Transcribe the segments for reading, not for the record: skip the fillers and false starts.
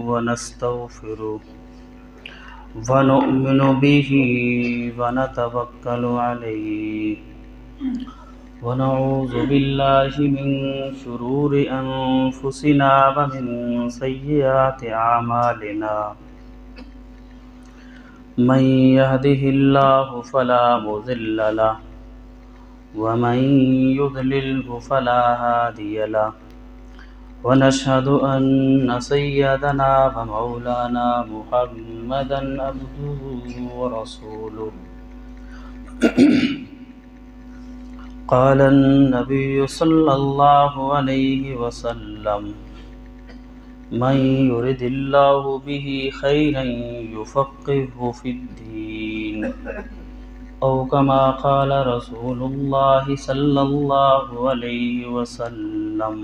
ونستغفره ونؤمن به ونتوكل عليه ونعوذ بالله من شرور أنفسنا ومن سيئات أعمالنا من يهده الله فلا مضل له ومن يضلله فلا هادي له ونشهد أن سيدنا ومولانا محمدا عبده ورسوله قال النبي صلى الله عليه وسلم من يرد الله به خيرا يفقهه في الدين أو كما قال رسول الله صلى الله عليه وسلم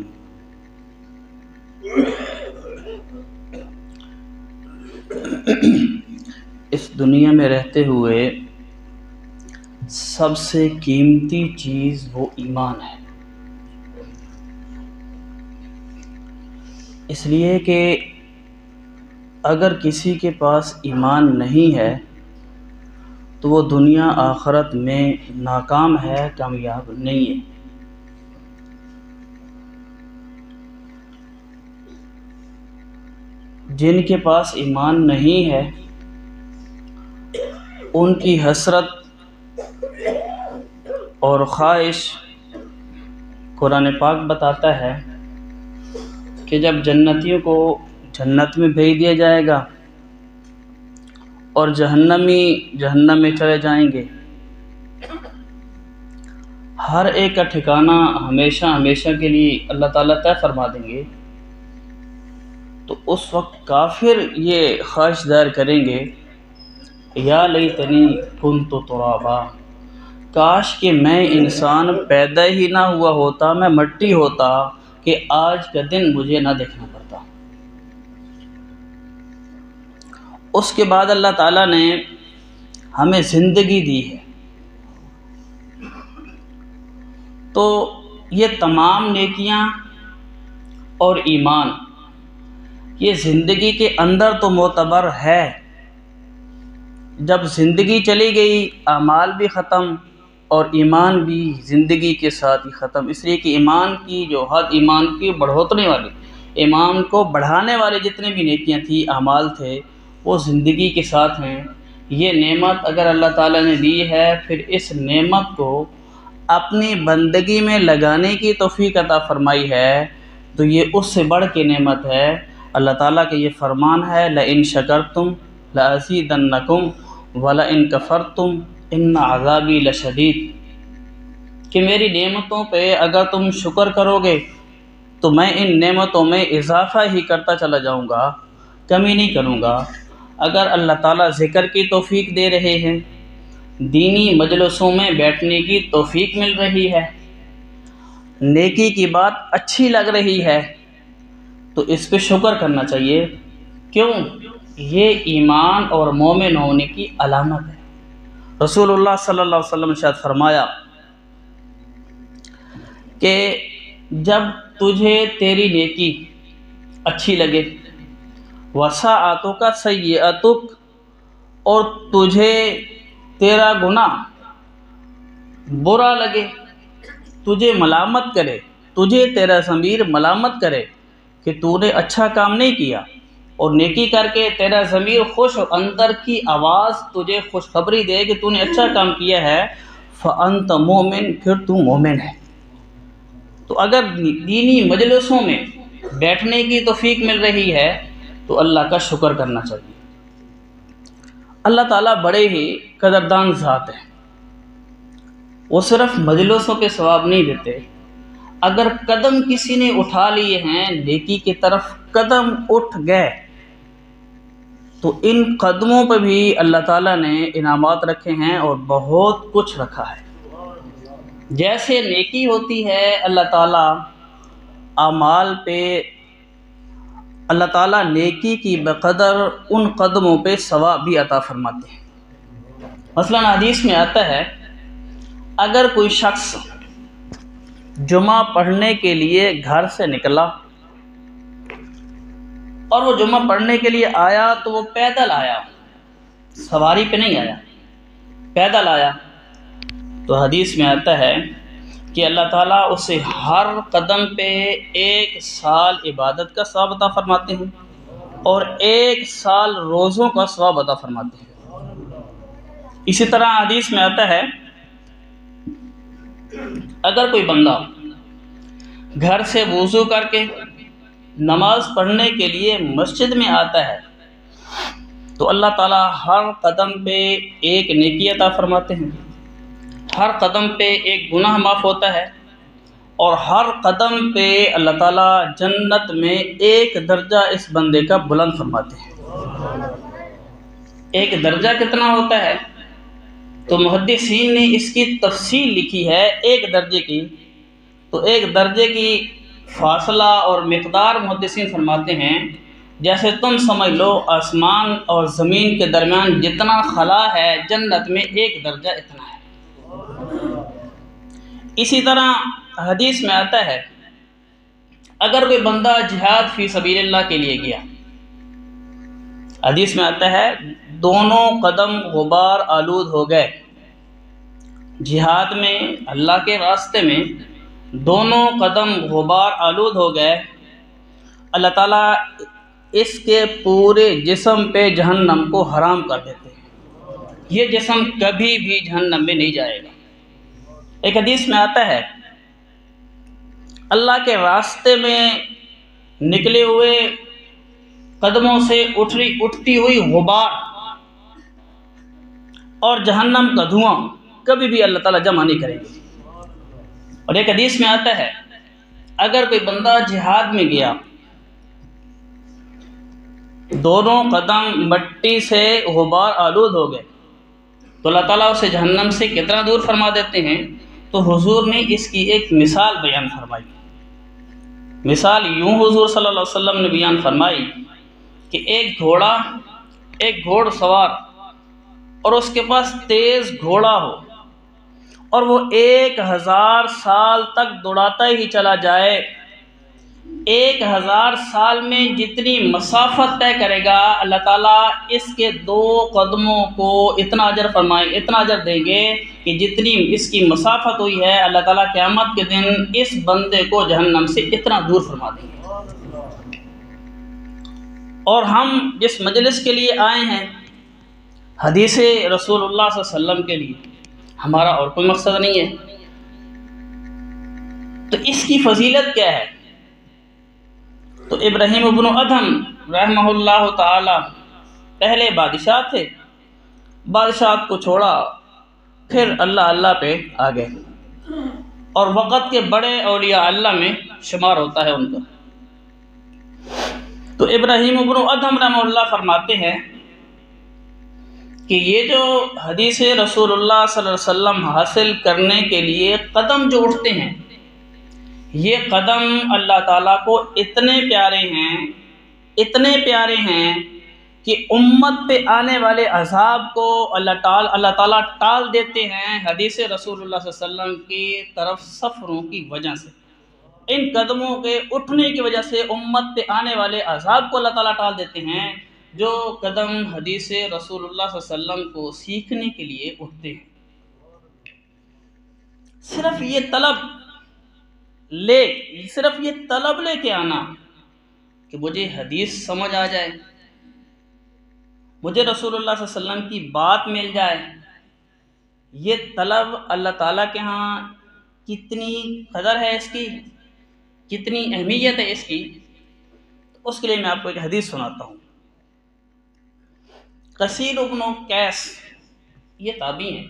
اس دنیا میں رہتے ہوئے سب سے قیمتی چیز وہ ایمان ہے، اس لیے کہ اگر کسی کے پاس ایمان نہیں ہے تو وہ دنیا آخرت میں ناکام ہے، کامیاب نہیں ہے۔ جن کے پاس ایمان نہیں ہے ان کی حسرت اور خواہش قرآن پاک بتاتا ہے کہ جب جنتیوں کو جنت میں بھیج دیا جائے گا اور جہنمی جہنم میں چلے جائیں گے، ہر ایک کا ٹھکانہ ہمیشہ ہمیشہ کے لیے اللہ تعالیٰ طے فرما دیں گے، تو اس وقت کافر یہ خواہش ظاہر کریں گے یا لیتنی کنت ترابا، کاش کہ میں انسان پیدا ہی نہ ہوا ہوتا، میں مٹی ہوتا کہ آج کا دن مجھے نہ دیکھنا پڑتا۔ اس کے بعد اللہ تعالیٰ نے ہمیں زندگی دی ہے، تو یہ تمام نیکیاں اور ایمان یہ زندگی کے اندر تو معتبر ہے، جب زندگی چلی گئی اعمال بھی ختم اور ایمان بھی زندگی کے ساتھ ہی ختم، اس لیے کہ ایمان کی جو حد، ایمان کی بڑھوتری والی، ایمان کو بڑھانے والے جتنے بھی نیکیاں تھیں، اعمال تھے، وہ زندگی کے ساتھ ہیں۔ یہ نعمت اگر اللہ تعالیٰ نے دی ہے، پھر اس نعمت کو اپنی بندگی میں لگانے کی توفیق عطا فرمائی ہے، تو یہ اس سے بڑھ کے نعمت ہے۔ اللہ تعالیٰ کا یہ فرمان ہے لَإِن شَكَرْتُمْ لَأَزِيدَنَّكُمْ وَلَإِن كَفَرْتُمْ إِنَّ عَذَابِي لَشَدِيدٌ، کہ میری نعمتوں پہ اگر تم شکر کرو گے تو میں ان نعمتوں میں اضافہ ہی کرتا چلا جاؤں گا، کمی نہیں کروں گا۔ اگر اللہ تعالیٰ ذکر کی توفیق دے رہے ہیں، دینی مجلسوں میں بیٹھنے کی توفیق مل رہی ہے، نیکی کی بات اچھی لگ رہی ہے، تو اس پہ شکر کرنا چاہیے۔ کیوں؟ یہ ایمان اور مومن ہونے کی علامت ہے۔ رسول اللہ صلی اللہ علیہ وسلم نے شاید فرمایا کہ جب تجھے تیری نیکی اچھی لگے، وَسَاءَتُكَ سَيِّئَتُكَ، اور تجھے تیرا گناہ برا لگے، تجھے ملامت کرے، تجھے تیرا ضمیر ملامت کرے کہ تو نے اچھا کام نہیں کیا، اور نیکی کر کے تیرا ضمیر خوش اور اندر کی آواز تجھے خوشخبری دے کہ تو نے اچھا کام کیا ہے، فَأَنْتَ مُؤْمِن، پھر تو مومن ہے۔ تو اگر دینی مجلسوں میں بیٹھنے کی توفیق مل رہی ہے تو اللہ کا شکر کرنا چاہیے۔ اللہ تعالیٰ بڑے ہی قدردان ذات ہے، وہ صرف مجلسوں کے ثواب نہیں دیتے، اگر قدم کسی نے اٹھا لیے ہیں نیکی کی طرف، قدم اٹھ گئے، تو ان قدموں پہ بھی اللہ تعالیٰ نے انعامات رکھے ہیں اور بہت کچھ رکھا ہے۔ جیسے نیکی ہوتی ہے، اللہ تعالیٰ اعمال پہ اللہ تعالیٰ نیکی کی بقدر ان قدموں پہ ثواب بھی عطا فرماتے ہیں۔ مثلا حدیث میں آتا ہے اگر کوئی شخص جمعہ پڑھنے کے لیے گھر سے نکلا اور وہ جمعہ پڑھنے کے لیے آیا تو وہ پیدل آیا، سواری پہ نہیں آیا، پیدل آیا، تو حدیث میں آتا ہے کہ اللہ تعالیٰ اسے ہر قدم پہ 1 سال عبادت کا ثواب عطا فرماتے ہیں اور 1 سال روزوں کا ثواب عطا فرماتے ہیں۔ اسی طرح حدیث میں آتا ہے اگر کوئی بندہ گھر سے وضو کر کے نماز پڑھنے کے لیے مسجد میں آتا ہے تو اللہ تعالیٰ ہر قدم پہ 1 نیکی عطا فرماتے ہیں، ہر قدم پہ 1 گناہ معاف ہوتا ہے، اور ہر قدم پہ اللہ تعالیٰ جنت میں 1 درجہ اس بندے کا بلند فرماتے ہیں۔ 1 درجہ کتنا ہوتا ہے؟ تو محدثین نے اس کی تفصیل لکھی ہے 1 درجے کی، تو 1 درجے کی فاصلہ اور مقدار محدثین فرماتے ہیں جیسے تم سمجھ لو آسمان اور زمین کے درمیان جتنا خلا ہے جنت میں 1 درجہ اتنا ہے۔ اسی طرح حدیث میں آتا ہے اگر کوئی بندہ جہاد فی سبیل اللہ کے لیے گیا، حدیث میں آتا ہے دونوں قدم غبار آلود ہو گئے، جہاد میں اللہ کے راستے میں دونوں قدم غبار آلود ہو گئے، اللہ تعالیٰ اس کے پورے جسم پہ جہنم کو حرام کر دیتے ہیں، یہ جسم کبھی بھی جہنم میں نہیں جائے گا۔ ایک حدیث میں آتا ہے اللہ کے راستے میں نکلے ہوئے قدموں سے اٹھتی ہوئی غبار اور جہنم کا دھواں کبھی بھی اللہ تعالیٰ جمع نہیں کرے گی۔ اور ایک حدیث میں آتا ہے اگر کوئی بندہ جہاد میں گیا، دونوں قدم مٹی سے غبار آلود ہو گئے تو اللہ تعالیٰ اسے جہنم سے کتنا دور فرما دیتے ہیں؟ تو حضور نے اس کی ایک مثال بیان فرمائی۔ مثال یوں حضور صلی اللہ علیہ وسلم نے بیان فرمائی کہ ایک گھوڑا، ایک گھوڑ سوار اور اس کے پاس تیز گھوڑا ہو اور وہ 1000 سال تک دوڑاتا ہی چلا جائے، 1000 سال میں جتنی مسافت طے کرے گا اللہ تعالیٰ اس کے 2 قدموں کو اتنا اجر فرمائے، اتنا اجر دیں گے کہ جتنی اس کی مسافت ہوئی ہے اللہ تعالیٰ قیامت کے دن اس بندے کو جہنم سے اتنا دور فرما دیں گے۔ اور ہم جس مجلس کے لیے آئے ہیں حدیث رسول اللہ صلی اللہ علیہ وسلم کے لیے، ہمارا اور کوئی مقصد نہیں ہے، تو اس کی فضیلت کیا ہے؟ تو ابراہیم ابن ادھم رحمہ اللہ تعالی پہلے بادشاہ تھے، بادشاہت کو چھوڑا پھر اللہ پہ آ گئے اور وقت کے بڑے اولیاء اللہ میں شمار ہوتا ہے ان کا۔ تو ابراہیم ابن ادھم رحمہ اللہ فرماتے ہیں کہ یہ جو حدیث رسول اللہ صلی اللہ علیہ وسلم حاصل کرنے کے لیے قدم جو اٹھتے ہیں، یہ قدم اللہ تعالیٰ کو اتنے پیارے ہیں کہ امت پہ آنے والے عذاب کو اللہ تعالیٰ ٹال دیتے ہیں حدیث رسول اللہ صلی اللہ علیہ وسلم کی طرف سفروں کی وجہ سے۔ ان قدموں کے اٹھنے کی وجہ سے امت پہ آنے والے عذاب کو اللہ تعالیٰ ٹال دیتے ہیں جو قدم حدیث رسول اللہ صلی اللہ علیہ وسلم کو سیکھنے کے لیے اٹھتے ہیں۔ صرف یہ طلب لے کے آنا کہ مجھے حدیث سمجھ آ جائے، مجھے رسول اللہ صلی اللہ علیہ وسلم کی بات مل جائے، یہ طلب اللہ تعالیٰ کے ہاں کتنی قدر ہے اس کی، کتنی اہمیت ہے اس کی، اس کے لیے میں آپ کو ایک حدیث سناتا ہوں۔ قصیر ابن قیس یہ تابعی ہیں،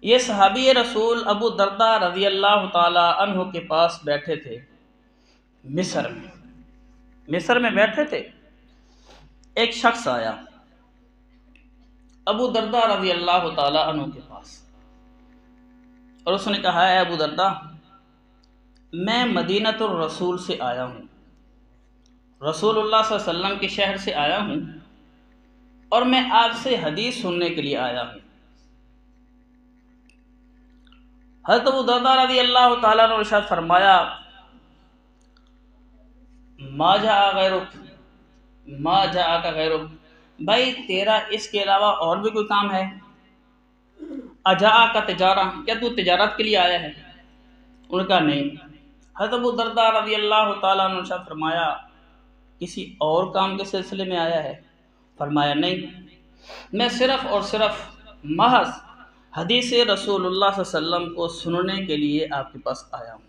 یہ صحابی رسول ابو درداء رضی اللہ تعالی عنہ کے پاس بیٹھے تھے مصر میں بیٹھے تھے۔ ایک شخص آیا ابو درداء رضی اللہ تعالی عنہ کے پاس اور اس نے کہا ہے ابو درداء میں مدینۃ الرسول سے آیا ہوں، رسول اللہ صلی اللہ علیہ وسلم کے شہر سے آیا ہوں اور میں آپ سے حدیث سننے کے لیے آیا ہوں۔ حضرت ابو درداء رضی اللہ تعالیٰ نے ارشاد فرمایا ما جاء غیرک، ما جاء کا غیرک، بھائی تیرا اس کے علاوہ اور بھی کوئی کام ہے؟ اجاء کا تجارہ، کیا تو تجارت کے لیے آیا ہے؟ انہوں نے کہا نہیں۔ حضرت ابو درداء رضی اللہ تعالیٰ عنہ نے ارشاد فرمایا کسی اور کام کے سلسلے میں آیا ہے؟ فرمایا نہیں، میں صرف اور صرف محض حدیث رسول اللہ صلی اللہ علیہ وسلم کو سننے کے لیے آپ کے پاس آیا ہوں۔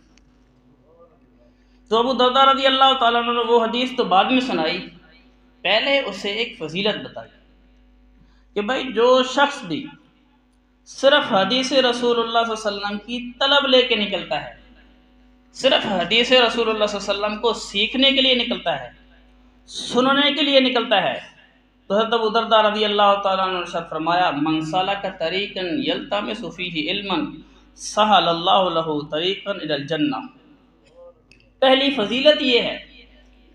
تو ابو درداء رضی اللہ تعالیٰ عنہ نے وہ حدیث تو بعد میں سنائی، پہلے اسے ایک فضیلت بتائی کہ بھائی جو شخص بھی صرف حدیث رسول اللہ صلی اللہ علیہ وسلم کی طلب لے کے نکلتا ہے، صرف حدیث رسول اللہ صلی اللہ علیہ وسلم کو سیکھنے کے لیے نکلتا ہے، سننے کے لیے نکلتا ہے، تو حضرت ابو درداء رضی اللہ تعالیٰ عنہ نے ارشاد فرمایا من سلک طریقا یلتمس فیہ علما سہل اللہ لہ طریقا الی الجنہ۔ پہلی فضیلت یہ ہے،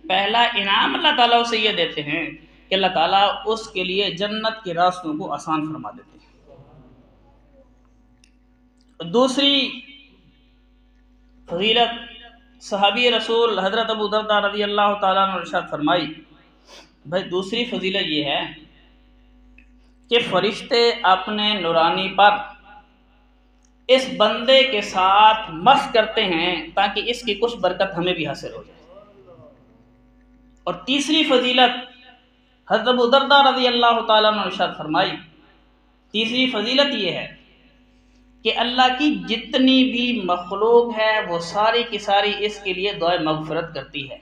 پہلا انعام اللہ تعالیٰ اسے یہ دیتے ہیں کہ اللہ تعالیٰ اس کے لیے جنت کے راستوں کو آسان فرما دیتے ہیں۔ دوسری فضیلت صحابی رسول حضرت ابو درداء رضی اللہ تعالیٰ عنہ نے ارشاد فرمائی، بھائی دوسری فضیلت یہ ہے کہ فرشتے اپنے نورانی پر اس بندے کے ساتھ مشق کرتے ہیں تاکہ اس کی کچھ برکت ہمیں بھی حاصل ہو جائے۔ اور تیسری فضیلت حضرت ابو درداء رضی اللہ تعالیٰ عنہ نے ارشاد فرمائی، تیسری فضیلت یہ ہے کہ اللہ کی جتنی بھی مخلوق ہے وہ ساری کی ساری اس کے لیے دعائے مغفرت کرتی ہے۔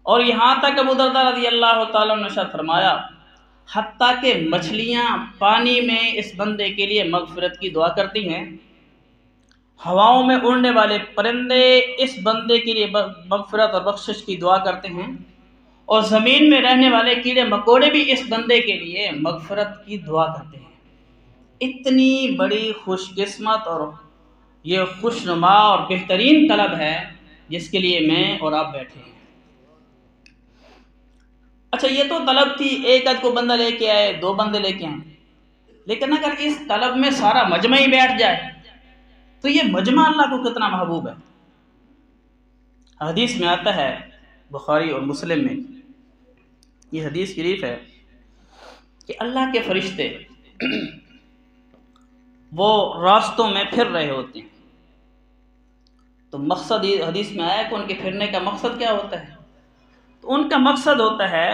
اور یہاں تک ابو درداء رضی اللہ تعالیٰ عنہ نے ارشاد فرمایا حتیٰ کہ مچھلیاں پانی میں اس بندے کے لیے مغفرت کی دعا کرتی ہیں، ہواؤں میں اڑنے والے پرندے اس بندے کے لیے مغفرت اور بخشش کی دعا کرتے ہیں، اور زمین میں رہنے والے کیڑے مکوڑے بھی اس بندے کے لیے مغفرت کی دعا کرتے ہیں۔ اتنی بڑی خوش قسمت اور یہ خوشنما اور بہترین طلب ہے جس کے لیے میں اور آپ بیٹھے ہیں۔ اچھا یہ تو طلب تھی، ایک آدھ کو بندہ لے کے آئے، دو بندے لے کے آئیں، لیکن اگر اس طلب میں سارا مجمع ہی بیٹھ جائے تو یہ مجمع اللہ کو کتنا محبوب ہے۔ حدیث میں آتا ہے بخاری اور مسلم میں، یہ حدیث شریف ہے کہ اللہ کے فرشتے وہ راستوں میں پھر رہے ہوتے ہیں، تو مقصد حدیث میں آیا کہ ان کے پھرنے کا مقصد کیا ہوتا ہے؟ تو ان کا مقصد ہوتا ہے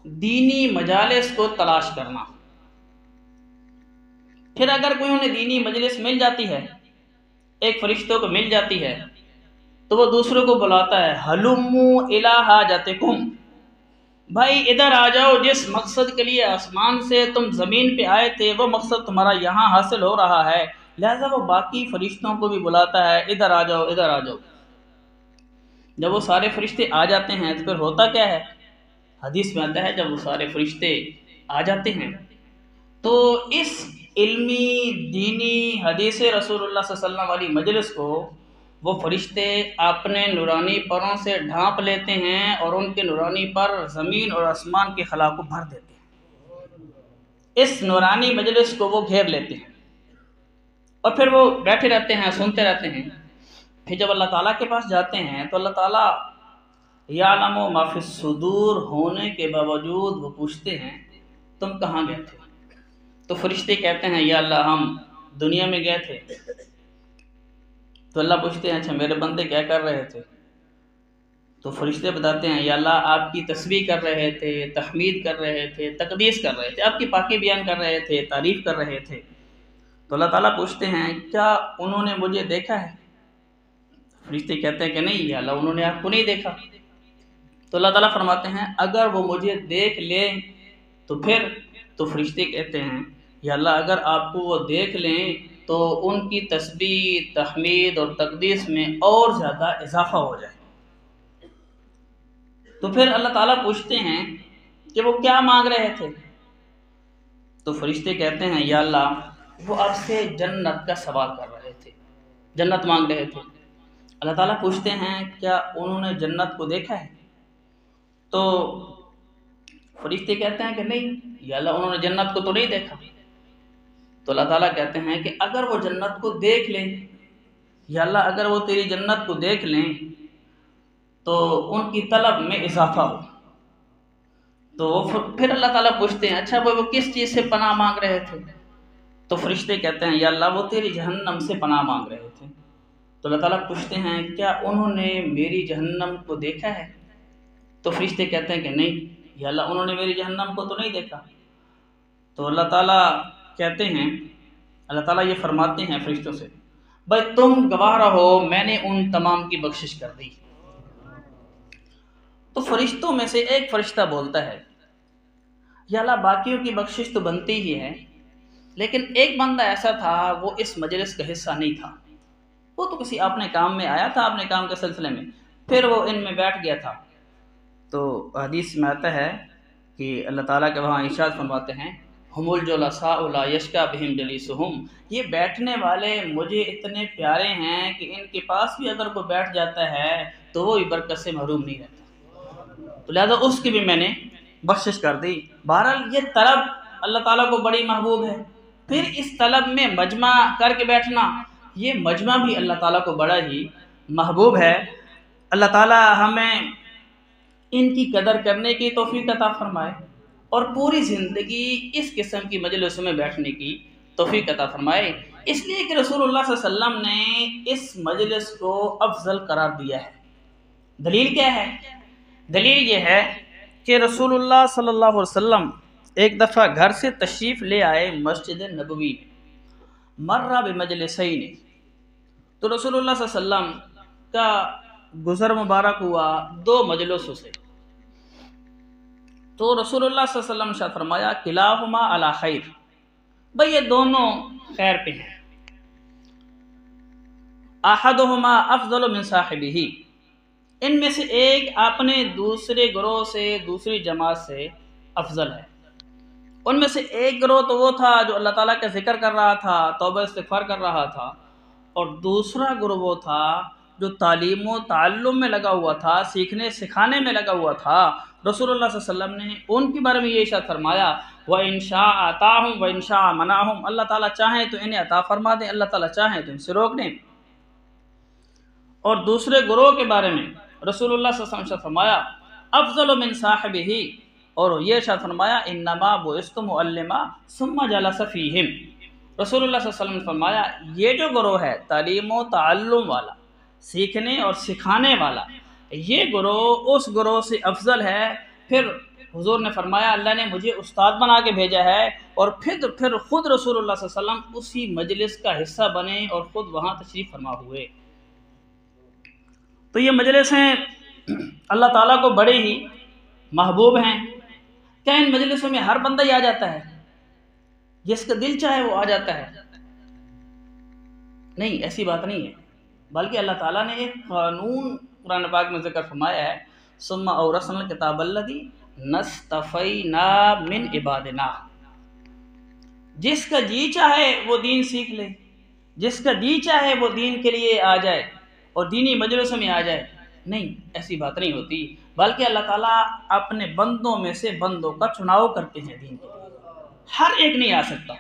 دینی مجالس کو تلاش کرنا۔ پھر اگر کوئی انہیں دینی مجلس مل جاتی ہے، ایک فرشتوں کو مل جاتی ہے، تو وہ دوسروں کو بلاتا ہے ہلموا الی حاجتکم، بھائی ادھر آ جاؤ، جس مقصد کے لیے آسمان سے تم زمین پہ آئے تھے وہ مقصد تمہارا یہاں حاصل ہو رہا ہے، لہذا وہ باقی فرشتوں کو بھی بلاتا ہے ادھر آ جاؤ ادھر آ جاؤ۔ جب وہ سارے فرشتے آ جاتے ہیں تو پھر ہوتا کیا ہے؟ حدیث میں آتا ہے جب وہ سارے فرشتے آ جاتے ہیں تو اس علمی دینی حدیث رسول اللہ صلی اللہ علیہ وسلم والی مجلس کو وہ فرشتے اپنے نورانی پروں سے ڈھانپ لیتے ہیں اور ان کے نورانی پر زمین اور آسمان کے خلا کو بھر دیتے ہیں۔ اس نورانی مجلس کو وہ گھیر لیتے ہیں اور پھر وہ بیٹھے رہتے ہیں، سنتے رہتے ہیں۔ پھر جب اللہ تعالیٰ کے پاس جاتے ہیں تو اللہ تعالیٰ یعلم ما فی الصدور ہونے کے باوجود وہ پوچھتے ہیں تم کہاں گئے تھے؟ تو فرشتے کہتے ہیں یا اللہ ہم دنیا میں گئے تھے۔ تو اللہ پوچھتے ہیں اچھا میرے بندے کیا کر رہے تھے؟ تو فرشتے بتاتے ہیں یا اللہ آپ کی تسبیح کر رہے تھے، تحمید کر رہے تھے، تقدیس کر رہے تھے، آپ کی پاکی بیان کر رہے تھے، تعریف کر رہے تھے۔ تو اللہ تعالیٰ پوچھتے ہیں کیا انہوں نے مجھے دیکھا ہے؟ فرشتے کہتے ہیں کہ نہیں یا اللہ انہوں نے آپ کو نہیں دیکھا۔ تو اللہ تعالیٰ فرماتے ہیں اگر وہ مجھے دیکھ لیں تو پھر، تو فرشتے کہتے ہیں یا اللہ اگر آپ کو وہ دیکھ لیں تو ان کی تسبیح، تحمید اور تقدیس میں اور زیادہ اضافہ ہو جائے۔ تو پھر اللہ تعالیٰ پوچھتے ہیں کہ وہ کیا مانگ رہے تھے؟ تو فرشتے کہتے ہیں یا اللہ وہ آپ سے جنت کا سوال کر رہے تھے، جنت مانگ رہے تھے۔ اللہ تعالیٰ پوچھتے ہیں کیا انہوں نے جنت کو دیکھا ہے؟ تو فرشتے کہتے ہیں کہ نہیں یا اللہ انہوں نے جنت کو تو نہیں دیکھا۔ تو اللہ تعالیٰ کہتے ہیں کہ اگر وہ جنت کو دیکھ لیں یا اللہ اگر وہ تیری جنت کو دیکھ لیں تو ان کی طلب میں اضافہ ہو۔ تو پھر اللہ تعالیٰ پوچھتے ہیں اچھا وہ کس چیز سے پناہ مانگ رہے تھے؟ تو فرشتے کہتے ہیں یا اللہ وہ تیری جہنم سے پناہ مانگ رہے تھے۔ تو اللہ تعالیٰ پوچھتے ہیں کیا انہوں نے میری جہنم کو دیکھا ہے؟ تو فرشتے کہتے ہیں کہ نہیں یا اللہ انہوں نے میری جہنم کو تو نہیں دیکھا۔ تو اللہ تعالیٰ کہتے ہیں، اللہ تعالیٰ یہ فرماتے ہیں فرشتوں سے بھائی تم گواہ رہو میں نے ان تمام کی بخشش کر دی۔ تو فرشتوں میں سے ایک فرشتہ بولتا ہے یا اللہ باقیوں کی بخشش تو بنتی ہی ہے، لیکن ایک بندہ ایسا تھا وہ اس مجلس کا حصہ نہیں تھا، وہ تو کسی اپنے کام میں آیا تھا، اپنے کام کے سلسلے میں، پھر وہ ان میں بیٹھ گیا تھا۔ تو حدیث میں آتا ہے کہ اللہ تعالیٰ کے وہاں ارشاد فرماتے ہیں ہم الجلساء لا یشکا بہم جلیسہم، یہ بیٹھنے والے مجھے اتنے پیارے ہیں کہ ان کے پاس بھی اگر کوئی بیٹھ جاتا ہے تو وہ بھی برکت سے محروم نہیں رہتا، تو لہذا اس کی بھی میں نے بخشش کر دی۔ بہرحال یہ طلب اللہ تعالیٰ کو بڑی محبوب ہے، پھر اس طلب میں مجمع کر کے بیٹھنا، یہ مجمع بھی اللہ تعالیٰ کو بڑا ہی محبوب ہے۔ اللہ تعالیٰ ہمیں ان کی قدر کرنے کی توفیق عطا فرمائے اور پوری زندگی اس قسم کی مجلسوں میں بیٹھنے کی توفیق عطا فرمائے، اس لیے کہ رسول اللہ صلی اللہ علیہ وسلم نے اس مجلس کو افضل قرار دیا ہے۔ دلیل کیا ہے؟ دلیل یہ ہے کہ رسول اللہ صلی اللہ علیہ وسلم ایک دفعہ گھر سے تشریف لے آئے مسجد نبوی میں، مرہ بمجلسین، تو رسول اللہ صلی اللہ علیہ وسلم کا گزر مبارک ہوا دو مجلسوں سے، تو رسول اللہ صلی اللہ علیہ وسلم نے فرمایا کلاہما علی خیر، بھئی یہ دونوں خیر پہ ہیں، احدہما افضل من صاحبہ، ان میں سے ایک اپنے دوسرے گروہ سے دوسری جماعت سے افضل ہے۔ ان میں سے ایک گروہ تو وہ تھا جو اللہ تعالیٰ کا ذکر کر رہا تھا، توبہ استغفار کر رہا تھا، اور دوسرا گروہ وہ تھا جو تعلیم و تعلم میں لگا ہوا تھا، سیکھنے سکھانے میں لگا ہوا تھا۔ رسول اللہ صلی اللہ علیہ وسلم نے ان کے بارے میں یہ ارشاد فرمایا وَإِنْ شَاءَ آتَاهُمْ وَإِنْ شَاءَ مَنَعَهُمْ، اللہ تعالیٰ چاہیں تو انہیں عطا فرما دیں، اللہ تعالیٰ چاہیں تو ان سے روک دیں۔ اور دوسرے گروہ کے بارے میں رسول اللہ صلی اللہ علیہ وسلم نے فرمایا افضل من صاحبہ، اور یہ ارشاد فرمایا انما بعثت معلما ثم جلس فیہم، رسول اللہ صلی اللہ علیہ وسلم نے فرمایا یہ جو گروہ ہے تعلیم و تعلم والا، سیکھنے اور سکھانے والا، یہ گروہ اس گروہ سے افضل ہے۔ پھر حضور نے فرمایا اللہ نے مجھے استاد بنا کے بھیجا ہے، اور پھر خود رسول اللہ صلی اللہ علیہ وسلم اسی مجلس کا حصہ بنے اور خود وہاں تشریف فرما ہوئے۔ تو یہ مجلسیں اللہ تعالیٰ کو بڑے ہی محبوب ہیں۔ کیا ان مجلسوں میں ہر بندہ ہی آ جاتا ہے؟ جس کا دل چاہے وہ آ جاتا ہے؟ نہیں، ایسی بات نہیں ہے، بلکہ اللہ تعالیٰ نے ایک قانون قرآن پاک میں ذکر فرمایا ہے ثم اورثنا الکتاب الذی نصطفینا من عبادنا، جس کا جی چاہے وہ دین سیکھ لے، جس کا جی چاہے وہ دین کے لیے آ جائے اور دینی مجلسوں میں آ جائے۔ نہیں، ایسی بات نہیں ہوتی، بلکہ اللہ تعالیٰ اپنے بندوں میں سے بندوں کا چناؤ کرتے ہیں دین کے لیے، ہر ایک نہیں آ سکتا۔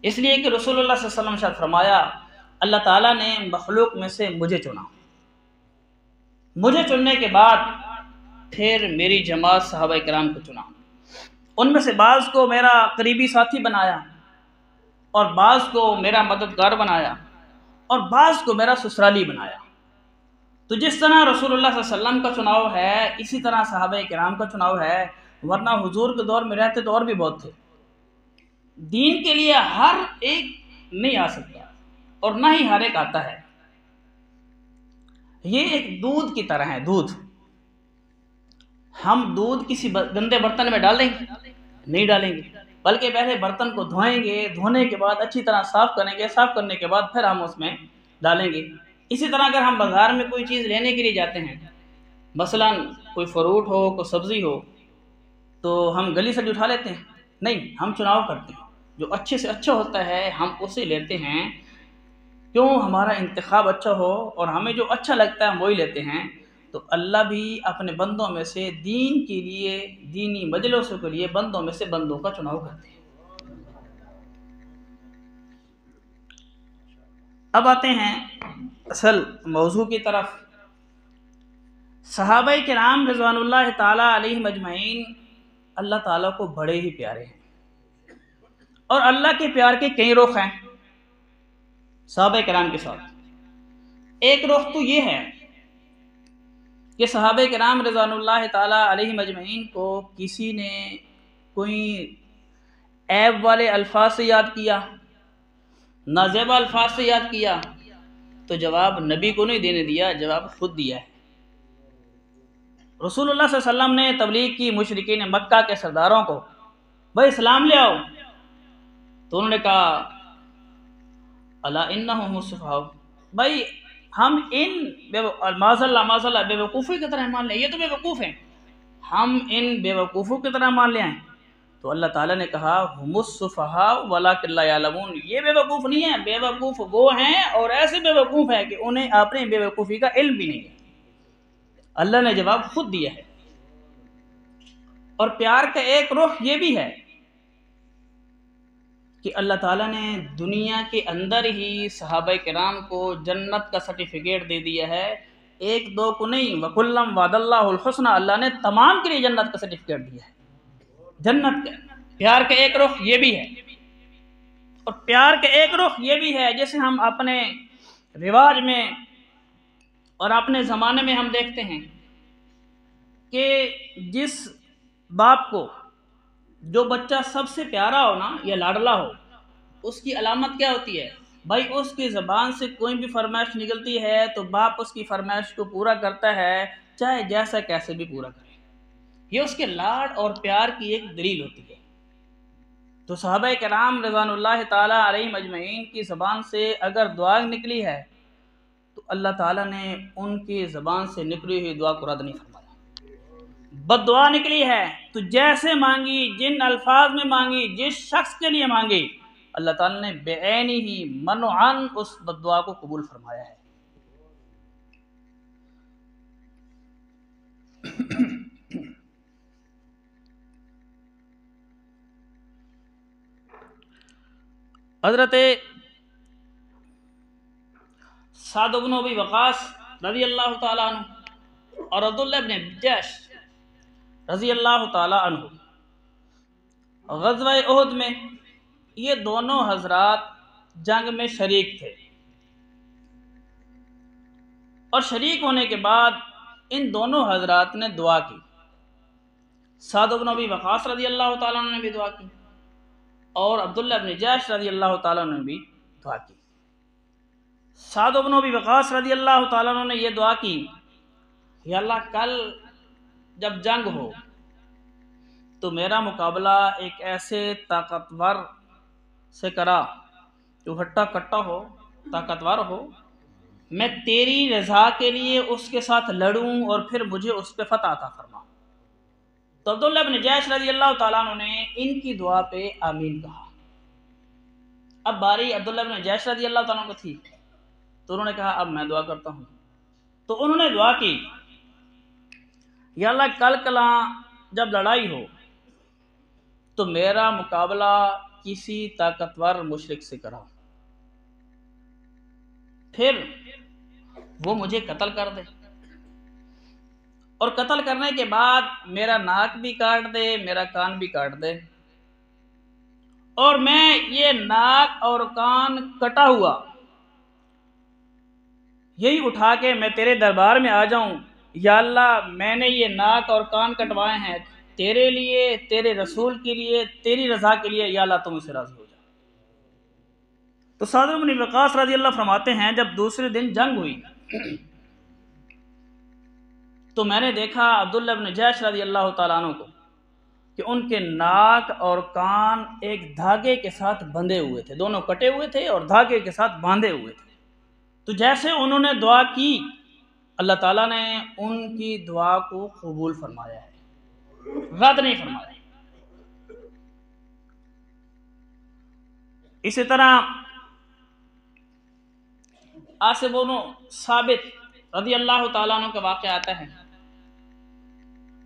اس لیے کہ رسول اللہ صلی اللہ علیہ وسلم نے فرمایا اللہ تعالیٰ نے مخلوق میں سے مجھے چنا، مجھے چننے کے بعد پھر میری جماعت صحابہ کرام کو چنا، ان میں سے بعض کو میرا قریبی ساتھی بنایا اور بعض کو میرا مددگار بنایا اور بعض کو میرا سسرالی بنایا۔ تو جس طرح رسول اللہ صلی اللہ علیہ وسلم کا چناؤ ہے اسی طرح صحابہ کرام کا چناؤ ہے، ورنہ حضور کے دور میں رہتے تو اور بھی بہت تھے۔ دین کے لیے ہر ایک نہیں آ سکتا اور نہ ہی ہر ایک آتا ہے۔ یہ ایک دودھ کی طرح ہے، دودھ، ہم دودھ کسی گندے برتن میں ڈال دیں گے؟ نہیں ڈالیں گے، بلکہ پہلے برتن کو دھوئیں گے، دھونے کے بعد اچھی طرح صاف کریں گے، صاف کرنے کے بعد پھر ہم اس میں ڈالیں گے۔ اسی طرح اگر ہم بازار میں کوئی چیز لینے کے لیے جاتے ہیں، مثلا کوئی فروٹ ہو، کوئی سبزی ہو، تو ہم گلی سے اٹھا لیتے ہیں؟ نہیں، ہم چناؤ کرتے ہیں، جو اچھے سے اچھا ہوتا ہے ہم اسے لیتے ہیں، کیوں؟ ہمارا انتخاب اچھا ہو اور ہمیں جو اچھا لگتا ہے ہم وہی لیتے ہیں۔ تو اللہ بھی اپنے بندوں میں سے دین کے لیے، دینی مجلسوں کے لیے بندوں میں سے بندوں کا چناؤ کرتے ہیں۔ اب آتے ہیں اصل موضوع کی طرف۔ صحابہ کرام رضوان اللہ تعالیٰ علیہ مجمعین اللہ تعالیٰ کو بڑے ہی پیارے ہیں، اور اللہ کے پیار کے کئی رخ ہیں صحابہ کرام کے ساتھ۔ ایک رخ تو یہ ہے کہ صحابہ کرام رضوان اللہ تعالیٰ علیہ مجمعین کو کسی نے کوئی عیب والے الفاظ سے یاد کیا، نازیبا الفاظ سے یاد کیا، تو جواب نبی کو نہیں دینے دیا، جواب خود دیا ہے۔ رسول اللہ صلی اللہ علیہ وسلم نے تبلیغ کی مشرکین مکہ کے سرداروں کو، بھائی اسلام لے آؤ، تو انہوں نے کہا الا انہم السفہاء، بھائی ہم ان معاذ اللہ بے وقوفی کی طرح مان لیں، یہ تو بے وقوف ہیں، ہم ان بے وقوفوں کی طرح مان لیں۔ تو اللہ تعالیٰ نے کہا ہم السفہاء ولکن لا یعلمون، یہ بے وقوف نہیں ہیں، بے وقوف وہ ہیں اور ایسے بے وقوف ہیں کہ انہیں اپنے بے وقوفی کا علم بھی نہیں ہے۔ اللہ نے جواب خود دیا ہے۔ اور پیار کا ایک رخ یہ بھی ہے کہ اللہ تعالیٰ نے دنیا کے اندر ہی صحابہ کرام کو جنت کا سرٹیفکیٹ دے دیا ہے، ایک دو کو نہیں، وَكُلًّا وَعَدَ اللَّهُ الْحُسْنَى، اللہ نے تمام کے لیے جنت کا سرٹیفکیٹ دیا ہے۔ جنت کا پیار کا ایک رخ یہ بھی ہے، اور پیار کا ایک رخ یہ بھی ہے جیسے ہم اپنے رواج میں اور اپنے زمانے میں ہم دیکھتے ہیں کہ جس باپ کو جو بچہ سب سے پیارا ہو نا یا لاڈلا ہو، اس کی علامت کیا ہوتی ہے؟ بھائی اس کی زبان سے کوئی بھی فرمائش نکلتی ہے تو باپ اس کی فرمائش کو پورا کرتا ہے، چاہے جیسا کیسے بھی پورا کرے۔ یہ اس کے لاڈ اور پیار کی ایک دلیل ہوتی ہے۔ تو صحابہ کرام رضوان اللہ تعالیٰ علیہ مجمعین کی زبان سے اگر دعا نکلی ہے تو اللہ تعالیٰ نے ان کی زبان سے نکلی ہوئی دعا کو رد نہیں فرمایا۔ بد دعا نکلی ہے تو جیسے مانگی، جن الفاظ میں مانگی، جس شخص کے لیے مانگی، اللہ تعالیٰ نے بعینی ہی منعاً اس بد دعا کو قبول فرمایا ہے۔ حضرت سعد بن ابی وقاص رضی اللہ تعالیٰ عنہ اور عبداللہ بن جحش رضی اللہ تعالیٰ عنہ غزوہ احد میں یہ دونوں حضرات جنگ میں شریک تھے، اور شریک ہونے کے بعد ان دونوں حضرات نے دعا کی۔ سعد بن ابی وقاص رضی اللہ تعالیٰ عنہ نے بھی دعا کی، اور عبداللہ بن جحش رضی اللہ تعالیٰ عنہ نے بھی دعا کی۔ سعد بن ابی وقاص رضی اللہ تعالیٰ عنہ نے یہ دعا کی، یا اللہ کل جب جنگ ہو تو میرا مقابلہ ایک ایسے طاقتور سے کرا جو ہٹا کٹا ہو، طاقتور ہو، میں تیری رضا کے لیے اس کے ساتھ لڑوں اور پھر مجھے اس پہ فتح عطا فرما۔ تو عبداللہ بن جحش رضی اللہ تعالیٰ عنہ نے ان کی دعا پہ آمین کہا۔ اب باری عبداللہ بن جحش رضی اللہ تعالیٰ عنہ کو تھی، تو انہوں نے کہا اب میں دعا کرتا ہوں۔ تو انہوں نے دعا کی، یا اللہ کل کلاں جب لڑائی ہو تو میرا مقابلہ کسی طاقتور مشرک سے کرا، پھر وہ مجھے قتل کر دے، اور قتل کرنے کے بعد میرا ناک بھی کاٹ دے، میرا کان بھی کاٹ دے، اور میں یہ ناک اور کان کٹا ہوا یہی اٹھا کے میں تیرے دربار میں آ جاؤں، یا اللہ میں نے یہ ناک اور کان کٹوائے ہیں تیرے لیے، تیرے رسول کے لیے، تیری رضا کے لیے، یا اللہ تم اسے راضی ہو جا۔ تو سعد بن وقاص رضی اللہ فرماتے ہیں جب دوسرے دن جنگ ہوئی تو میں نے دیکھا عبداللہ بن جحش رضی اللہ تعالیٰ عنہ کو کہ ان کے ناک اور کان ایک دھاگے کے ساتھ بندھے ہوئے تھے، دونوں کٹے ہوئے تھے اور دھاگے کے ساتھ باندھے ہوئے تھے۔ تو جیسے انہوں نے دعا کی، اللہ تعالیٰ نے ان کی دعا کو قبول فرمایا ہے، رد نہیں فرمایا۔ اسی طرح عاصم بن ثابت رضی اللہ تعالیٰ عنہ کا واقعہ آتا ہے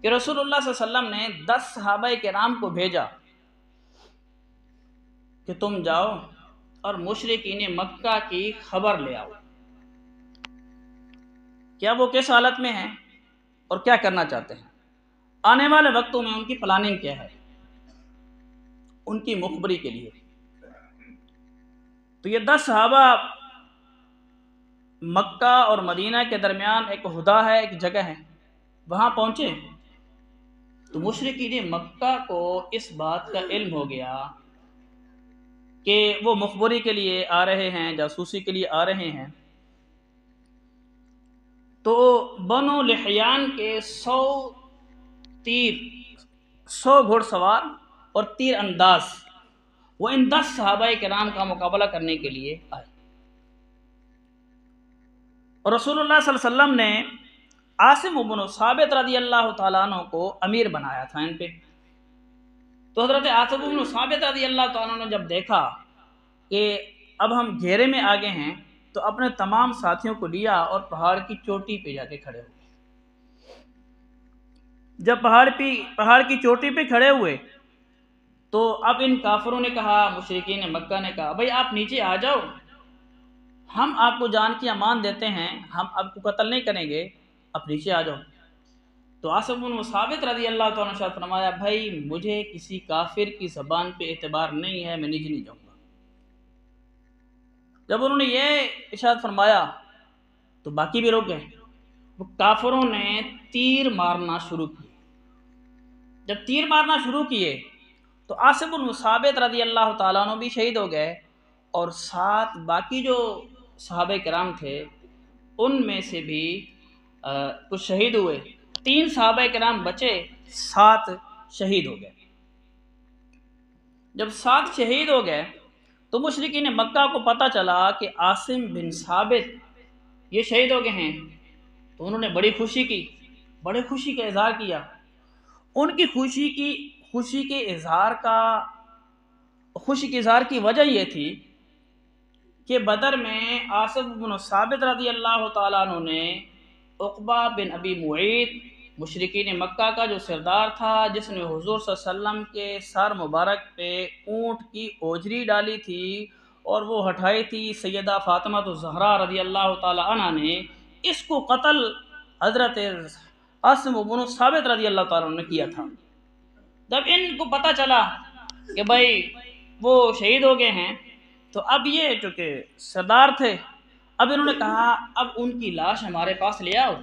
کہ رسول اللہ صلی اللہ علیہ وسلم نے 10 صحابہ کرام کو بھیجا کہ تم جاؤ اور مشرکین مکہ کی خبر لے آؤ، کیا وہ کس حالت میں ہیں اور کیا کرنا چاہتے ہیں، آنے والے وقتوں میں ان کی پلاننگ کیا ہے، ان کی مخبری کے لیے۔ تو یہ 10 صحابہ مکہ اور مدینہ کے درمیان ایک ہدا ہے، ایک جگہ ہے، وہاں پہنچے تو مشرکین مکہ کو اس بات کا علم ہو گیا کہ وہ مخبری کے لیے آ رہے ہیں، جاسوسی کے لیے آ رہے ہیں۔ تو بنو لحیان کے 100 گھڑ سوار اور تیر انداز وہ ان 10 صحابہ کرام کا مقابلہ کرنے کے لیے آئے، اور رسول اللہ صلی اللہ علیہ وسلم نے عاصم بن ثابت رضی اللہ تعالیٰ عنہ کو امیر بنایا تھا ان پہ۔ تو حضرت عاصم بن ثابت رضی اللہ تعالیٰ عنہ نے جب دیکھا کہ اب ہم گھیرے میں آگے ہیں تو اپنے تمام ساتھیوں کو لیا اور پہاڑ کی چوٹی پہ جا کے کھڑے ہوئے۔ جب پہاڑ کی چوٹی پہ کھڑے ہوئے تو اب ان کافروں نے کہا، مشرکین مکہ نے کہا، بھائی آپ نیچے آ جاؤ، ہم آپ کو جان کی امان دیتے ہیں، ہم آپ کو قتل نہیں کریں گے، آپ نیچے آ جاؤ۔ تو عاصم بن ثابت رضی اللہ تعالیٰ عنہ نے فرمایا، بھائی مجھے کسی کافر کی زبان پہ اعتبار نہیں ہے، میں نیچے نہیں جاؤں گا۔ جب انہوں نے یہ ارشاد فرمایا تو باقی بھی رک گئے۔ وہ کافروں نے تیر مارنا شروع کیے۔ جب تیر مارنا شروع کیے تو عاصم بن ثابت رضی اللہ تعالیٰ عنہ بھی شہید ہو گئے، اور 7 باقی جو صحابہ کرام تھے ان میں سے بھی کچھ شہید ہوئے۔ 3 صحابہ کرام بچے، 7 شہید ہو گئے۔ جب 7 شہید ہو گئے تو مشرکین مکہ کو پتہ چلا کہ عاصم بن ثابت یہ شہید ہو گئے ہیں، تو انہوں نے بڑی خوشی کی، بڑے خوشی کا اظہار کیا۔ ان کی خوشی کے اظہار کی وجہ یہ تھی کہ بدر میں عاصم بن ثابت رضی اللہ تعالیٰ عنہ نے عقبہ بن ابی معیط، مشرکین مکہ کا جو سردار تھا، جس نے حضور صلی اللہ علیہ وسلم کے سر مبارک پہ اونٹ کی اوجری ڈالی تھی اور وہ ہٹائی تھی سیدہ فاطمہ الزہرا رضی اللہ تعالیٰ عنہ نے، اس کو قتل حضرت عاصم بن ثابت رضی اللہ تعالیٰ عنہ نے کیا تھا۔ جب ان کو پتہ چلا کہ بھائی وہ شہید ہو گئے ہیں تو اب یہ چونکہ سردار تھے، اب انہوں نے کہا اب ان کی لاش ہمارے پاس لے آؤ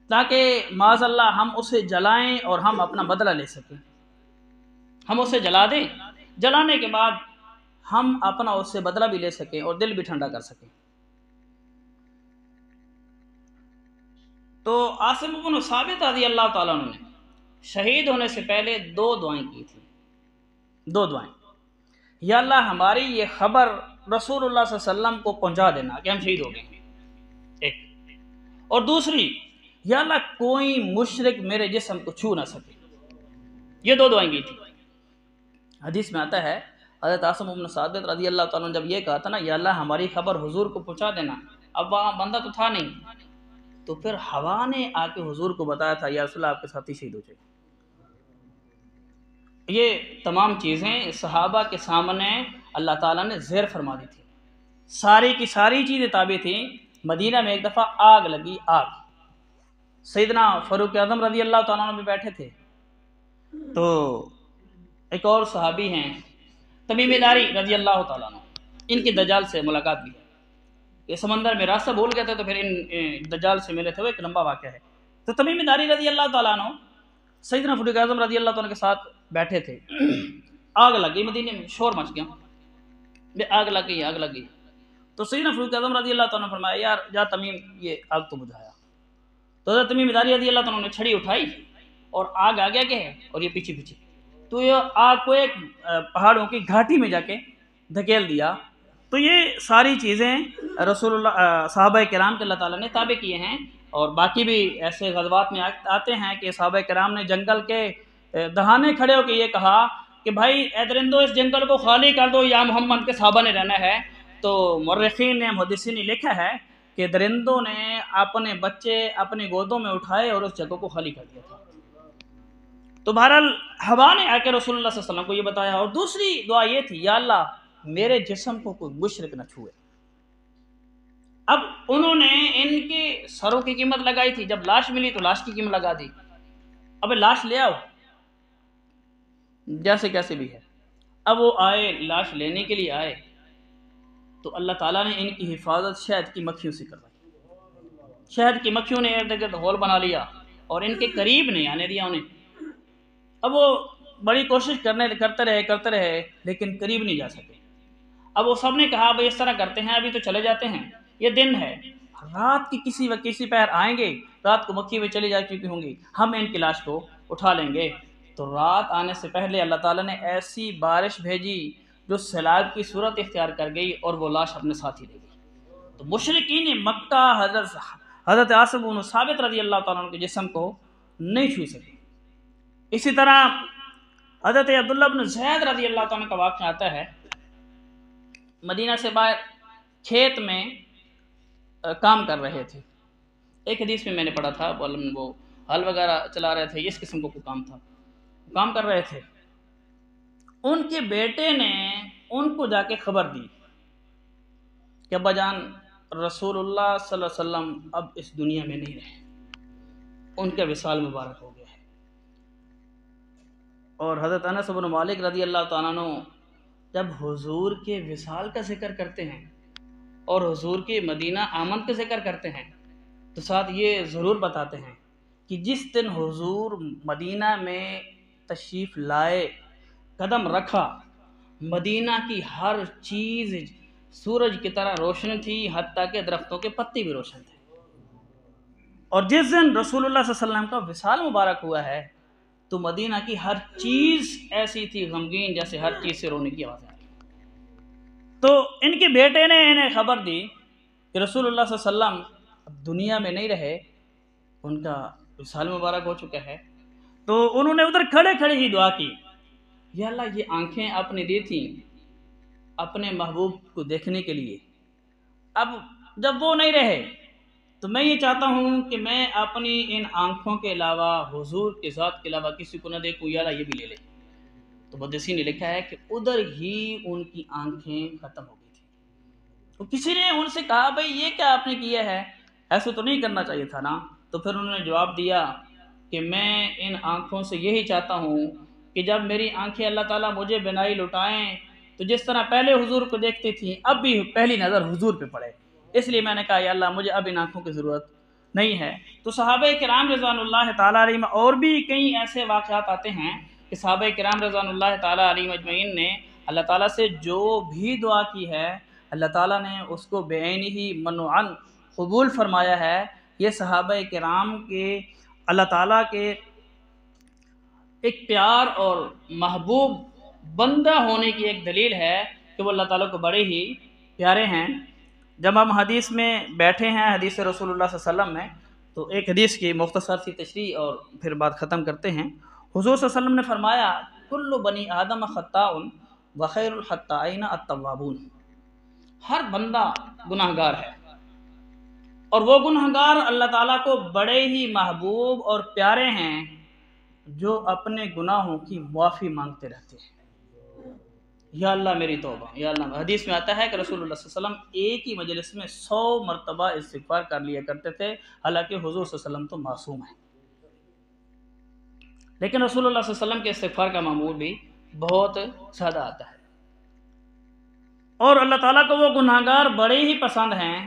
تاکہ معاذ اللہ ہم اسے جلائیں اور ہم اپنا بدلہ لے سکیں، ہم اسے جلا دیں، جلانے کے بعد ہم اپنا اس سے بدلہ بھی لے سکیں اور دل بھی ٹھنڈا کر سکیں۔ تو عاصم بن ثابت رضی اللہ تعالیٰ عنہ نے شہید ہونے سے پہلے 2 دعائیں کی تھیں، 2 دعائیں۔ یا اللہ ہماری یہ خبر رسول اللہ صلی اللہ علیہ وسلم کو پہنچا دینا کہ ہم شہید ہو گئے ہیں، ایک، اور دوسری، یا اللہ کوئی مشرک میرے جسم کو چھو نہ سکے۔ یہ 2 دعائیں کی تھی۔ حدیث میں آتا ہے حضرت عاصم بن ثابت رضی اللہ تعالیٰ نے جب یہ کہا تھا نا، یا اللہ ہماری خبر حضور کو پہنچا دینا، اب وہاں بندہ تو تھا نہیں، تو پھر ہوا نے آ کے حضور کو بتایا تھا، یا رسول اللہ آپ کے ساتھی شہید ہو جائے۔ یہ تمام چیزیں صحابہ کے سامنے اللہ تعالیٰ نے زیر فرما دی تھی، ساری کی ساری چیزیں تابع تھیں۔ مدینہ میں ایک دفعہ آگ لگی، آگ، سیدنا فاروق اعظم رضی اللہ تعالیٰ عنہ بھی بیٹھے تھے، تو ایک اور صحابی ہیں تمیم داری رضی اللہ تعالیٰ عنہ، ان کی دجال سے ملاقات بھی ہے، یہ سمندر میں راستہ بھول گئے تھے تو پھر ان دجال سے ملے تھے، وہ ایک لمبا واقعہ ہے۔ تو تمیم داری رضی اللہ تعالیٰ عنہ سیدنا فاروق اعظم رضی اللہ تعالیٰ عنہ کے ساتھ بیٹھے تھے، آگ لگ گئی مدینے میں، شور مچ گیا، آگ لگ گئی، آگ لگ گئی۔ تو سیدنا فاروق اعظم رضی اللہ تعالیٰ عنہ نے فرمایا، یار جا تمیم یہ آگ تو بجھایا۔ تو حضرت تمیم داری رضی اللہ تعالیٰ عنہ نے چھڑی اٹھائی اور آگ آگے آگے ہے اور یہ پیچھے پیچھے، تو یہ آگ کو ایک پہاڑوں کی گھاٹی میں جا کے دھکیل دیا۔ تو یہ ساری چیزیں رسول اللہ صحابہ کرام کے اللہ تعالیٰ نے تابع کیے ہیں، اور باقی بھی ایسے غزوات میں آتے ہیں کہ صحابہ کرام نے جنگل کے دہانے کھڑے ہو کے یہ کہا کہ بھائی اے درندو اس جنگل کو خالی کر دو، یا محمد کے صحابہ نے رہنا ہے۔ تو مورخین نے، محدثین نے لکھا ہے کہ درندوں نے اپنے بچے اپنی گودوں میں اٹھائے اور اس جگہ کو خالی کر دیا تھا۔ تو بہرحال ہوا نے آ کے رسول اللہ صلی اللہ علیہ وسلم کو یہ بتایا، اور دوسری دعا یہ تھی، یا اللہ میرے جسم کو کوئی مشرک نہ چھوئے۔ اب انہوں نے ان کے سروں کی قیمت لگائی تھی، جب لاش ملی تو لاش کی قیمت لگا دی، اب لاش لے آؤ جیسے کیسے بھی ہے۔ اب وہ آئے، لاش لینے کے لیے آئے تو اللہ تعالیٰ نے ان کی حفاظت شہد کی مکھیوں سے کروائی۔ شہد کی مکھیوں نے ارد گرد ہول بنا لیا اور ان کے قریب نہیں آنے دیا انہیں۔ اب وہ بڑی کوشش کرتے رہے لیکن قریب نہیں جا سکے۔ اب وہ سب نے کہا بھائی اس طرح کرتے ہیں، ابھی تو چلے جاتے ہیں، یہ دن ہے، رات کی کسی پہر آئیں گے، رات کو مکھی میں چلی جا چکی ہوں گی، ہم ان کی لاش کو اٹھا لیں گے۔ تو رات آنے سے پہلے اللہ تعالیٰ نے ایسی بارش بھیجی جو سیلاب کی صورت اختیار کر گئی اور وہ لاش اپنے ساتھ ہی لے گئی۔ تو مشرکین مکہ حضرت عاصم بن ثابت رضی اللہ تعالیٰ عنہ کے جسم کو نہیں چھو سکے۔ اسی طرح حضرت عبداللہ بن زید رضی اللہ تعالیٰ عنہ کا واقعہ آتا ہے، مدینہ سے باہر کھیت میں کام کر رہے تھے۔ ایک حدیث میں نے پڑھا تھا وہ ہل وغیرہ چلا رہے تھے، اس قسم کو کوئی کام تھا، کام کر رہے تھے۔ ان کے بیٹے نے ان کو جا کے خبر دی کہ ابا جان رسول اللہ صلی اللہ علیہ وسلم اب اس دنیا میں نہیں رہے، ان کا وصال مبارک ہو گیا ہے۔ اور حضرت انس بن مالک رضی اللہ تعالیٰ عنہ جب حضور کے وصال کا ذکر کرتے ہیں اور حضور کی مدینہ آمد کا ذکر کرتے ہیں تو ساتھ یہ ضرور بتاتے ہیں کہ جس دن حضور مدینہ میں تشریف لائے، قدم رکھا، مدینہ کی ہر چیز سورج کی طرح روشن تھی، حتیٰ کہ درختوں کے پتے بھی روشن تھے۔ اور جس دن رسول اللہ صلی اللہ علیہ وسلم کا وصال مبارک ہوا ہے تو مدینہ کی ہر چیز ایسی تھی غمگین جیسے ہر چیز سے رونے کی آواز آ رہی۔ تو ان کے بیٹے نے انہیں خبر دی کہ رسول اللہ صلی اللہ علیہ وسلم اب دنیا میں نہیں رہے، ان کا وصال مبارک ہو چکا ہے۔ تو انہوں نے ادھر کھڑے کھڑے ہی دعا کی، یا اللہ یہ آنکھیں آپ نے دی تھیں اپنے محبوب کو دیکھنے کے لیے، اب جب وہ نہیں رہے تو میں یہ چاہتا ہوں کہ میں اپنی ان آنکھوں کے علاوہ حضور کے ذات کے علاوہ کسی کو نہ دیکھوں، یا اللہ یہ بھی لے لے۔ تو محدثین نے لکھا ہے کہ ادھر ہی ان کی آنکھیں ختم ہو گئی تھی۔ تو کسی نے ان سے کہا بھائی یہ کیا آپ نے کیا ہے، ایسا تو نہیں کرنا چاہیے تھا نا۔ تو پھر انہوں نے جواب دیا کہ میں ان آنکھوں سے یہی چاہتا ہوں کہ جب میری آنکھیں اللہ تعالیٰ مجھے بنائی لٹائیں تو جس طرح پہلے حضور کو دیکھتی تھیں اب بھی پہلی نظر حضور پہ پڑے، اس لیے میں نے کہا یا اللہ مجھے اب ان آنکھوں کی ضرورت نہیں ہے۔ تو صحابہ کرام رضوان اللہ تعالیٰ علیہ اور بھی کئی ایسے واقعات آتے ہیں کہ صحابہ کرام رضوان اللہ تعالیٰ علیہ مجمعین نے اللہ تعالیٰ سے جو بھی دعا کی ہے اللہ تعالیٰ نے اس کو بعین ہی منوعاً قبول فرمایا ہے۔ یہ صحابہ کرام کے اللہ تعالیٰ کے ایک پیار اور محبوب بندہ ہونے کی ایک دلیل ہے کہ وہ اللہ تعالیٰ کو بڑے ہی پیارے ہیں۔ جب ہم حدیث میں بیٹھے ہیں، حدیث رسول اللہ صلی اللہ علیہ وسلم میں، تو ایک حدیث کی مختصر سی تشریح اور پھر بات ختم کرتے ہیں۔ حضور صلی اللہ علیہ وسلم نے فرمایا کل بنی آدم خطاء وخیر الخطائین التوابون، ہر بندہ گناہ گار ہے اور وہ گناہ گار اللہ تعالیٰ کو بڑے ہی محبوب اور پیارے ہیں جو اپنے گناہوں کی معافی مانگتے رہتے ہیں۔ یا اللہ میری توبہ، یا اللہ۔ حدیث میں آتا ہے کہ رسول اللہ صلی اللہ علیہ وسلم ایک ہی مجلس میں 100 مرتبہ استغفار کر لیا کرتے تھے، حالانکہ حضور صلی اللہ علیہ وسلم تو معصوم ہیں، لیکن رسول اللہ صلی اللہ علیہ وسلم کے استغفار کا معمول بھی بہت زیادہ آتا ہے۔ اور اللہ تعالیٰ کو وہ گناہ گار بڑے ہی پسند ہیں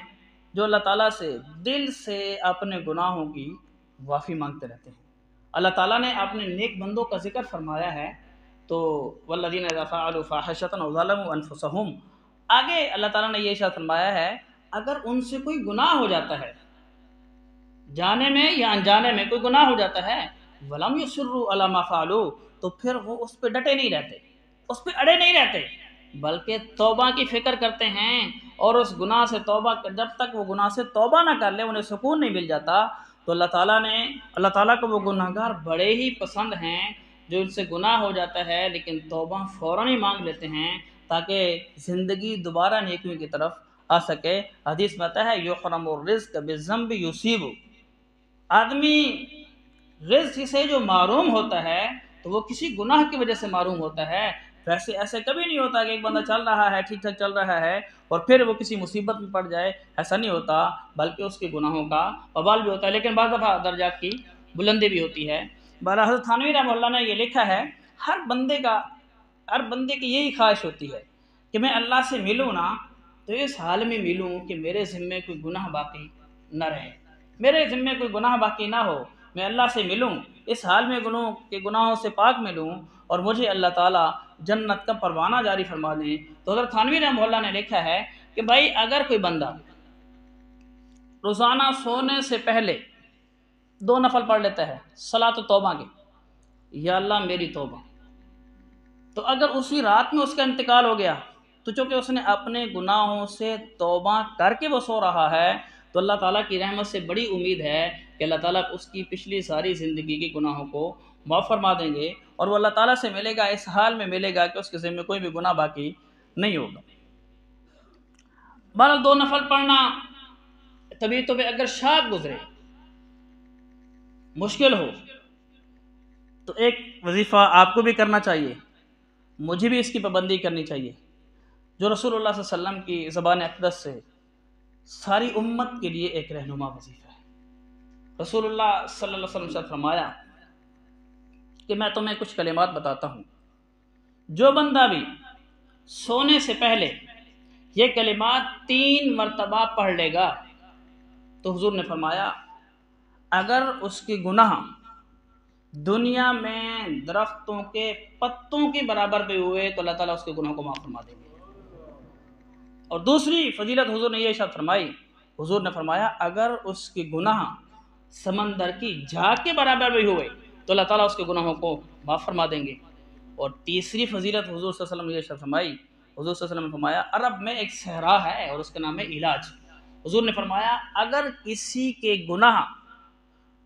جو اللہ تعالیٰ سے دل سے اپنے گناہوں کی معافی مانگتے رہتے ہیں۔ اللہ تعالیٰ نے اپنے نیک بندوں کا ذکر فرمایا ہے تو والذین اذا فعلوا فاحشۃ او ظلموا انفسهم، آگے اللہ تعالیٰ نے یہ ارشاد فرمایا ہے اگر ان سے کوئی گناہ ہو جاتا ہے، جانے میں یا انجانے میں کوئی گناہ ہو جاتا ہے، ولم یصروا علی ما فعلوا، تو پھر وہ اس پہ ڈٹے نہیں رہتے، اس پہ اڑے نہیں رہتے، بلکہ توبہ کی فکر کرتے ہیں، اور اس گناہ سے توبہ، جب تک وہ گناہ سے توبہ نہ کر لے انہیں سکون نہیں مل جاتا۔ تو اللہ تعالیٰ کو وہ گناہ گار بڑے ہی پسند ہیں جو ان سے گناہ ہو جاتا ہے لیکن توبہ فوراً ہی مانگ لیتے ہیں تاکہ زندگی دوبارہ نیکیوں کی طرف آ سکے۔ حدیث میں آتا ہے یحرم الرزق بالذنب یصیب، آدمی رزق سے جو محروم ہوتا ہے تو وہ کسی گناہ کی وجہ سے محروم ہوتا ہے، ویسے ایسے کبھی نہیں ہوتا کہ ایک بندہ چل رہا ہے، ٹھیک ٹھاک چل رہا ہے، اور پھر وہ کسی مصیبت میں پڑ جائے، ایسا نہیں ہوتا، بلکہ اس کے گناہوں کا وبال بھی ہوتا ہے، لیکن بعض دفعہ درجات کی بلندی بھی ہوتی ہے۔ بہرحال حضرت تھانوی رحمہ اللہ نے یہ لکھا ہے، ہر بندے کی یہی خواہش ہوتی ہے کہ میں اللہ سے ملوں نا تو اس حال میں ملوں کہ میرے ذمے کوئی گناہ باقی نہ رہے، میرے ذمے کوئی گناہ باقی نہ ہو، میں اللہ سے ملوں اس حال میں گناہوں سے پاک ملوں، اور مجھے اللہ تعالیٰ جنت کا پروانہ جاری فرما دیں۔ تو حضرت تھانوی رحمہ اللہ نے لکھا ہے کہ بھائی اگر کوئی بندہ روزانہ سونے سے پہلے 2 نفل پڑھ لیتا ہے صلاۃ توبہ کے، یا اللہ میری توبہ، تو اگر اسی رات میں اس کا انتقال ہو گیا تو چونکہ اس نے اپنے گناہوں سے توبہ کر کے وہ سو رہا ہے، تو اللہ تعالیٰ کی رحمت سے بڑی امید ہے کہ اللہ تعالیٰ اس کی پچھلی ساری زندگی کے گناہوں کو معاف فرما دیں گے، اور وہ اللہ تعالیٰ سے ملے گا، اس حال میں ملے گا کہ اس کے ذمہ کوئی بھی گناہ باقی نہیں ہوگا۔ بہرحال 2 نفل پڑھنا طبیعتوں پہ اگر شاق گزرے، مشکل ہو، تو ایک وظیفہ آپ کو بھی کرنا چاہیے، مجھے بھی اس کی پابندی کرنی چاہیے، جو رسول اللہ صلی اللہ علیہ وسلم کی زبان اقدس سے ساری امت کے لیے ایک رہنما وظیفہ ہے۔ رسول اللہ صلی اللہ علیہ وسلم سے فرمایا کہ میں تمہیں کچھ کلمات بتاتا ہوں، جو بندہ بھی سونے سے پہلے یہ کلمات 3 مرتبہ پڑھ لے گا، تو حضور نے فرمایا اگر اس کی گناہ دنیا میں درختوں کے پتوں کے برابر بھی ہوئے تو اللہ تعالیٰ اس کے گناہوں کو معاف فرما دیں گے۔ اور دوسری فضیلت حضور نے یہ ارشاد فرمائی، حضور نے فرمایا اگر اس کی گناہ سمندر کی جھاگ کے برابر بھی ہوئے تو اللہ تعالیٰ اس کے گناہوں کو معاف فرما دیں گے۔ اور تیسری فضیلت حضور صلی اللہ علیہ وسلم نے یہ ارشاد فرمائی، حضور صلی اللہ علیہ وسلم نے فرمایا عرب میں ایک صحرا ہے اور اس کا نام ہے علاج۔ حضور نے فرمایا اگر کسی کے گناہ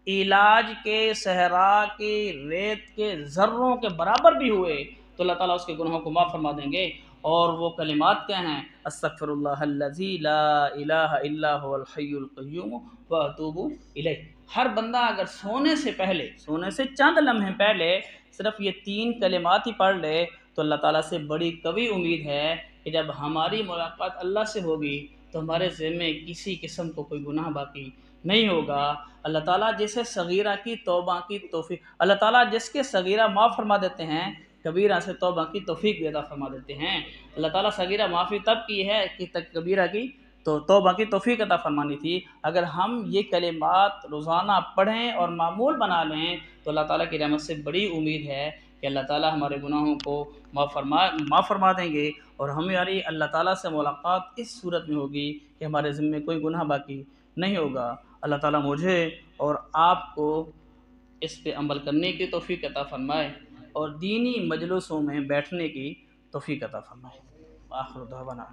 علاج کے صحرا کے ریت کے ذروں کے برابر بھی ہوئے تو اللہ تعالیٰ اس کے گناہوں کو معاف فرما دیں گے۔ اور وہ کلمات کیا ہیں؟ استغفر اللہ الذی لا الہ الا هو الحی القیوم واتوب الیہ۔ ہر بندہ اگر سونے سے چند لمحے پہلے صرف یہ 3 کلمات ہی پڑھ لے تو اللہ تعالیٰ سے بڑی قوی امید ہے کہ جب ہماری ملاقات اللہ سے ہوگی تو ہمارے ذمے کسی قسم کو کوئی گناہ باقی نہیں ہوگا۔ اللہ تعالیٰ جسے صغیرہ کی توبہ کی توفیق، اللہ تعالیٰ جس کے صغیرہ معاف فرما دیتے ہیں، کبیرہ سے توبہ کی توفیق بھی عطا فرما دیتے ہیں۔ اللہ تعالیٰ صغیرہ معافی تب کی ہے کہ کبیرہ کی تو توبہ کی توفیق عطا فرمانی تھی۔ اگر ہم یہ کلمات روزانہ پڑھیں اور معمول بنا لیں تو اللہ تعالیٰ کی رحمت سے بڑی امید ہے کہ اللہ تعالیٰ ہمارے گناہوں کو معاف فرما دیں گے، اور ہماری اللہ تعالیٰ سے ملاقات اس صورت میں ہوگی کہ ہمارے ذمے کوئی گناہ باقی نہیں ہوگا۔ اللہ تعالیٰ مجھے اور آپ کو اس پہ عمل کرنے کی توفیق عطا فرمائے اور دینی مجلسوں میں بیٹھنے کی توفیق عطا فرمائے۔ آخر دعوانا